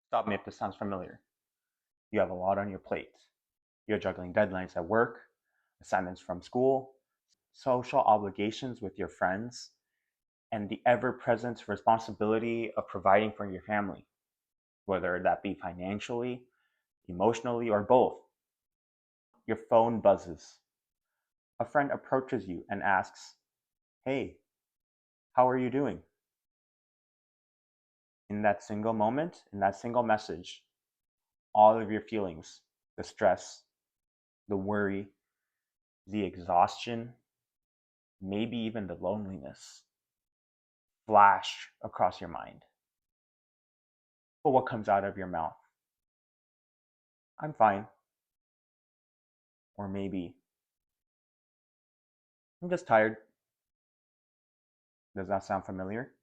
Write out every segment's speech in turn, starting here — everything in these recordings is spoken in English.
Stop me if this sounds familiar. You have a lot on your plate. You're juggling deadlines at work, assignments from school, social obligations with your friends, and the ever present responsibility of providing for your family, whether that be financially, emotionally, or both. Your phone buzzes. A friend approaches you and asks, "Hey, how are you doing?" In that single moment, in that single message, all of your feelings, the stress, the worry, the exhaustion, maybe even the loneliness, flash across your mind. But what comes out of your mouth? "I'm fine." Or maybe, "I'm just tired." Does that sound familiar?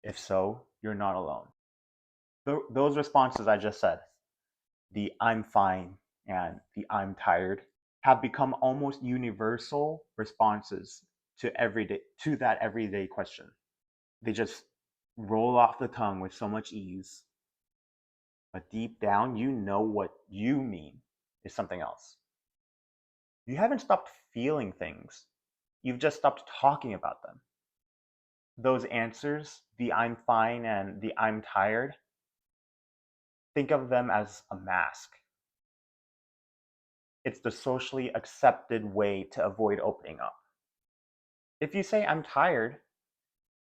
If so, you're not alone. Those responses I just said, the "I'm fine" and the "I'm tired," have become almost universal responses to that everyday question. They just roll off the tongue with so much ease, but deep down, you know what you mean is something else. You haven't stopped feeling things, you've just stopped talking about them. Those answers, the "I'm fine" and the "I'm tired," think of them as a mask. It's the socially accepted way to avoid opening up. If you say "I'm tired,"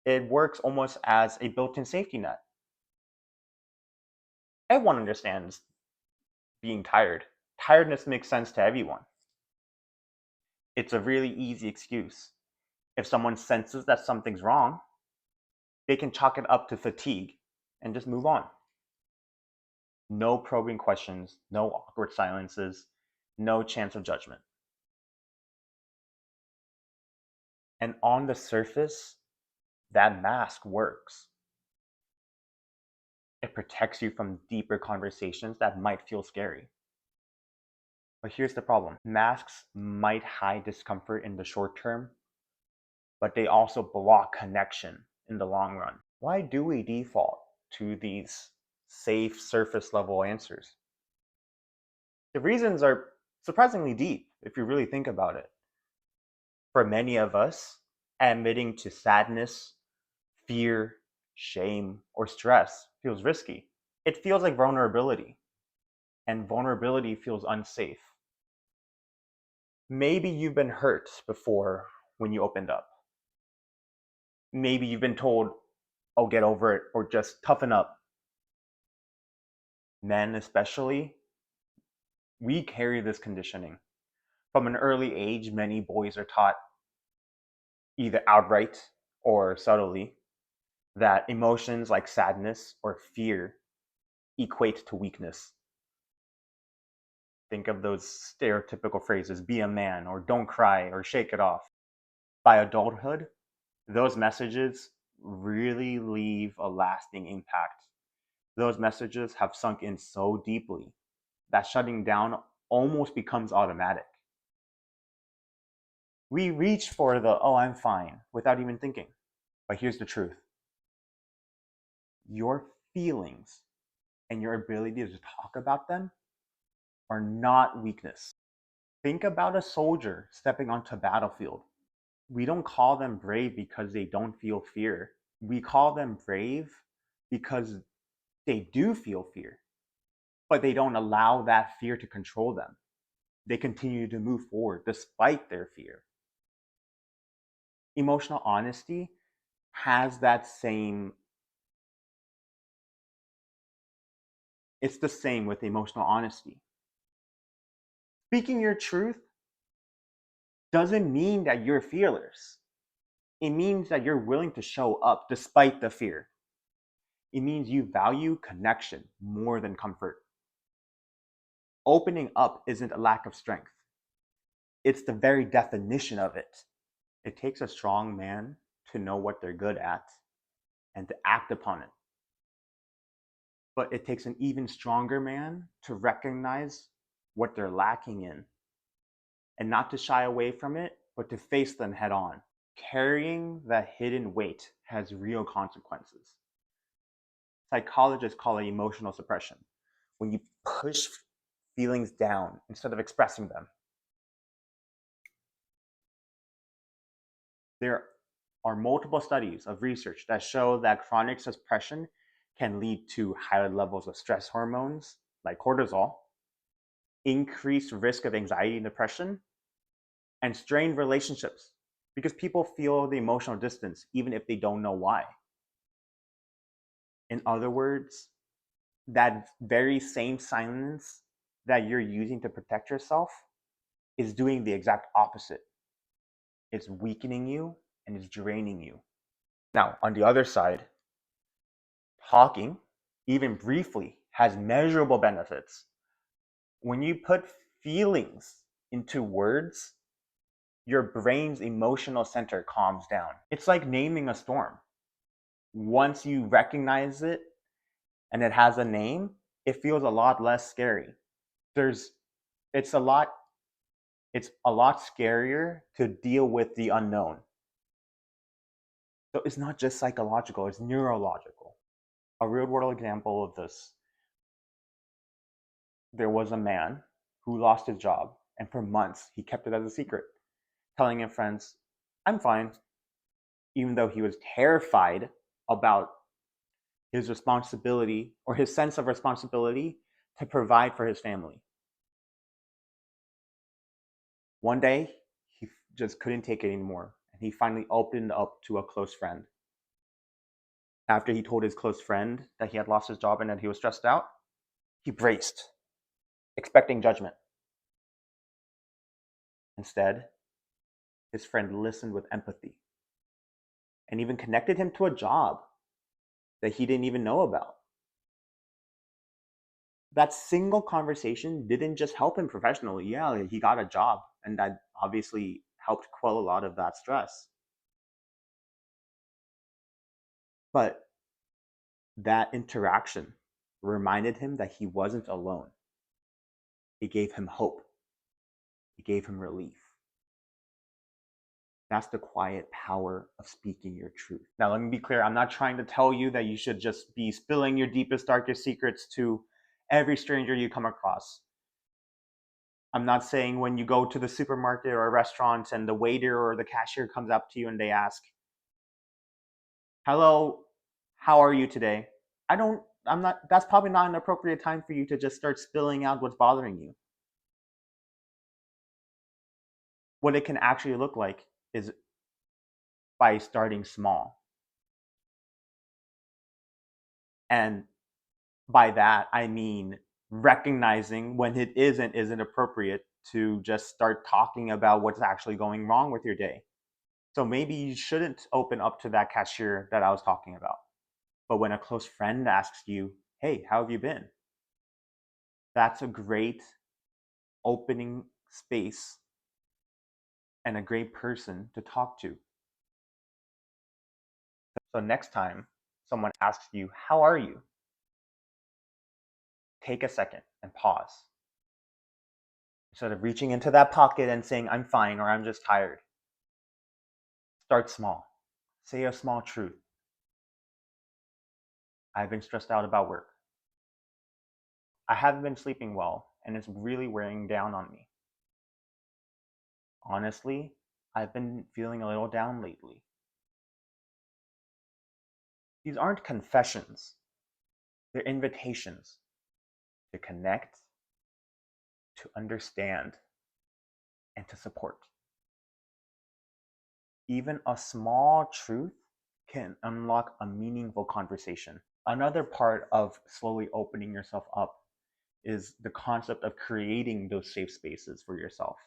it works almost as a built in safety net. Everyone understands being tired. Tiredness makes sense to everyone. It's a really easy excuse. If someone senses that something's wrong, they can chalk it up to fatigue and just move on. No probing questions, no awkward silences, no chance of judgment. And on the surface, that mask works. It protects you from deeper conversations that might feel scary. But here's the problem: masks might hide discomfort in the short term, but they also block connection in the long run. Why do we default to these safe surface level answers? The reasons are surprisingly deep if you really think about it. For many of us, admitting to sadness, fear, shame, or stress feels risky. It feels like vulnerability, and vulnerability feels unsafe. Maybe you've been hurt before when you opened up. Maybe you've been told, "Oh, get over it," or just "toughen up." Men, especially, we carry this conditioning. From an early age, many boys are taught, either outright or subtly, that emotions like sadness or fear equate to weakness. Think of those stereotypical phrases: "be a man," or "don't cry," or "shake it off." By adulthood, those messages really leave a lasting impact. Those messages have sunk in so deeply that shutting down almost becomes automatic. We reach for the "oh, I'm fine" without even thinking. But here's the truth: your feelings and your ability to talk about them are not weakness. Think about a soldier stepping onto a battlefield. We don't call them brave because they don't feel fear. We call them brave because they do feel fear, but they don't allow that fear to control them. They continue to move forward despite their fear. Emotional honesty has that same, it's the same with emotional honesty. Speaking your truth doesn't mean that you're fearless. It means that you're willing to show up despite the fear. It means you value connection more than comfort. Opening up isn't a lack of strength, it's the very definition of it. It takes a strong man to know what they're good at and to act upon it. But it takes an even stronger man to recognize what they're lacking in and not to shy away from it, but to face them head on. Carrying that hidden weight has real consequences. Psychologists call it emotional suppression, when you push feelings down instead of expressing them. There are multiple studies of research that show that chronic suppression can lead to higher levels of stress hormones like cortisol, increased risk of anxiety and depression, and strained relationships because people feel the emotional distance even if they don't know why. In other words, that very same silence that you're using to protect yourself is doing the exact opposite. It's weakening you and it's draining you. Now, on the other side, talking, even briefly, has measurable benefits. When you put feelings into words, your brain's emotional center calms down. It's like naming a storm. Once you recognize it and it has a name, it feels a lot less scary. There's it's a lot scarier to deal with the unknown. So it's not just psychological, it's neurological. A real world example of this, there was a man who lost his job, and for months he kept it as a secret, telling his friends, I'm fine, even though he was terrified about his responsibility or his sense of responsibility to provide for his family. One day, he just couldn't take it anymore, and he finally opened up to a close friend. After he told his close friend that he had lost his job and that he was stressed out, he braced, expecting judgment. Instead, his friend listened with empathy and even connected him to a job that he didn't even know about. That single conversation didn't just help him professionally. Yeah, he got a job, and that obviously helped quell a lot of that stress. But that interaction reminded him that he wasn't alone. It gave him hope. It gave him relief. That's the quiet power of speaking your truth. Now, let me be clear. I'm not trying to tell you that you should just be spilling your deepest, darkest secrets to every stranger you come across. I'm not saying when you go to the supermarket or a restaurant and the waiter or the cashier comes up to you and they ask, hello, how are you today? That's probably not an appropriate time for you to just start spilling out what's bothering you. What it can actually look like is by starting small. And by that, I mean recognizing when it isn't appropriate to just start talking about what's actually going wrong with your day. So maybe you shouldn't open up to that cashier that I was talking about. But when a close friend asks you, hey, how have you been? That's a great opening space and a great person to talk to. So next time someone asks you, how are you? Take a second and pause. Instead of reaching into that pocket and saying, I'm fine or I'm just tired. Start small. Say a small truth. I've been stressed out about work. I haven't been sleeping well, and it's really wearing down on me. Honestly, I've been feeling a little down lately. These aren't confessions, they're invitations to connect, to understand, and to support. Even a small truth can unlock a meaningful conversation. Another part of slowly opening yourself up is the concept of creating those safe spaces for yourself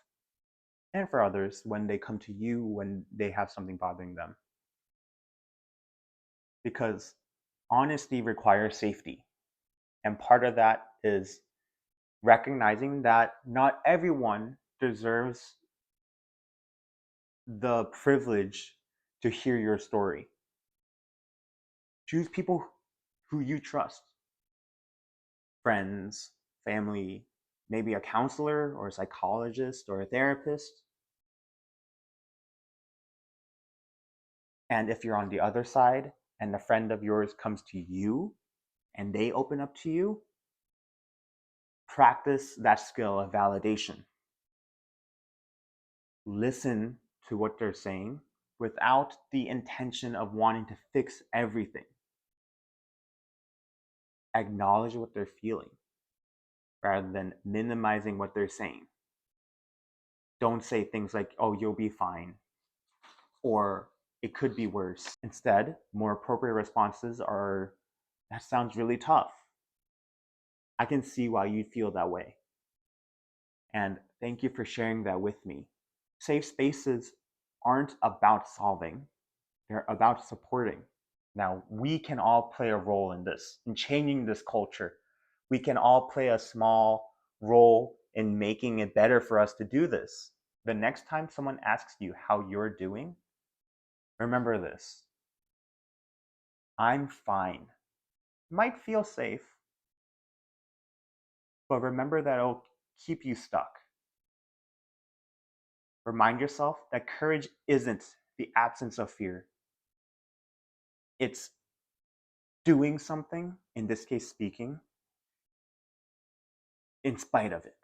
and for others when they come to you when they have something bothering them. Because honesty requires safety. And part of that is recognizing that not everyone deserves the privilege to hear your story. Choose people who you trust, friends, family, maybe a counselor or a psychologist or a therapist. And if you're on the other side and a friend of yours comes to you and they open up to you, practice that skill of validation. Listen to what they're saying without the intention of wanting to fix everything. Acknowledge what they're feeling rather than minimizing what they're saying. Don't say things like, oh, you'll be fine, or it could be worse. Instead, more appropriate responses are, that sounds really tough. I can see why you'd feel that way. And thank you for sharing that with me. Safe spaces aren't about solving, they're about supporting. Now, we can all play a role in this, in changing this culture. We can all play a small role in making it better for us to do this. The next time someone asks you how you're doing, remember this: I'm fine. It might feel safe, but remember that it'll keep you stuck. Remind yourself that courage isn't the absence of fear. It's doing something, in this case, speaking, in spite of it.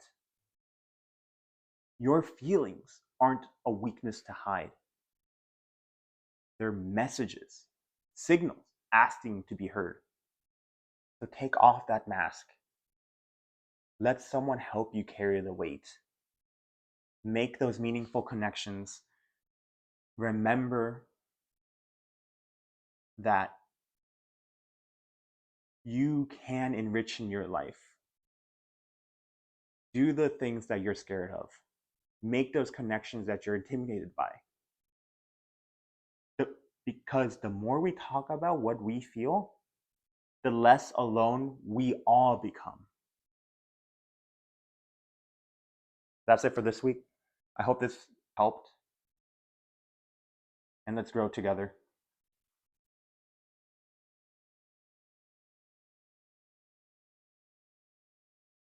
Your feelings aren't a weakness to hide. They're messages, signals asking to be heard. So take off that mask. Let someone help you carry the weight. Make those meaningful connections. Remember that you can enrich in your life. Do the things that you're scared of. Make those connections that you're intimidated by. Because the more we talk about what we feel, the less alone we all become. That's it for this week. I hope this helped, and let's grow together.